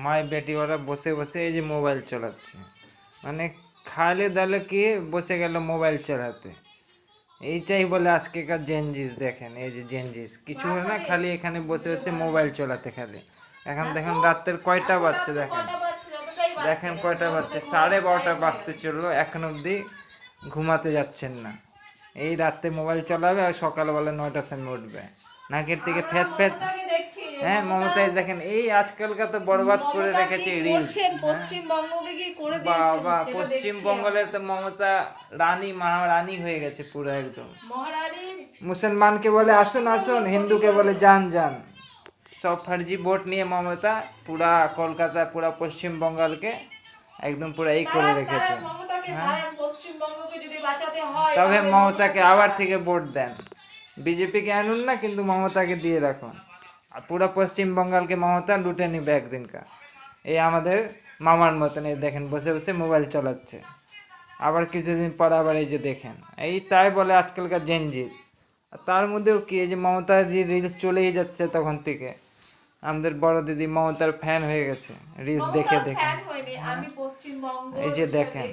মায় বেটি ওরা বসে বসে এই যে মোবাইল চালাচ্ছে, মানে খালে দালে কি বসে গেল মোবাইল চালাতে। এইটাই বলে আজকেকার জেনজিস। দেখেন এই যে জেনজিস কিছু হয় না, খালি এখানে বসে বসে মোবাইল চালাতে খালি। এখন দেখেন রাতের কয়টা বাজছে, দেখেন দেখেন কয়টা বাজছে, 12:30 বাজতে চললো, এখন অবধি ঘুমাতে যাচ্ছেন না। এই রাতে মোবাইল চালাবে আর সকালবেলা 9টার সময় উঠবে, নাকের থেকে ফ্যাত ফ্যাত। হ্যাঁ মমতা দেখেন এই আজকালকার তো বরবাদ করে রেখেছে রিলস। পশ্চিমবঙ্গকে কি করে দিয়েছেন বাবা সেটা পশ্চিমবঙ্গের তো মমতা রানী মহারানী হয়ে গেছে পুরো একদম। মহারানী মুসলমানকে বলে আসুন আসুন, হিন্দুকে বলে যান যান। সব ফার্জি ভোট নিয়ে মমতা পুরা কলকাতা পুরা পশ্চিমবঙ্গকে একদম পুরো এই করে রেখেছে। হ্যাঁ পশ্চিমবঙ্গকে যদি বাঁচাতে হয় তবে মমতাকে আবার থেকে ভোট দেন, বিজেপিকে আনুন না, কিন্তু মমতাকে দিয়ে রাখুন। আর পুরো পশ্চিমবঙ্গকে মমতা লুটে নিবে একদিনকা। এই আমাদের মামার মতন এই দেখেন বসে বসে মোবাইল চালাচ্ছে, আবার কিছুদিন পর আবার এই যে দেখেন এই তাই বলে আজকালকার জেনজি। তার মধ্যেও কি এই যে মমতার যে রিলস চলেই যাচ্ছে তখন থেকে, আমাদের বড় দিদি মমতার ফ্যান হয়ে গেছে রিলস দেখে দেখে। আমি পশ্চিমবঙ্গ এই যে দেখেন।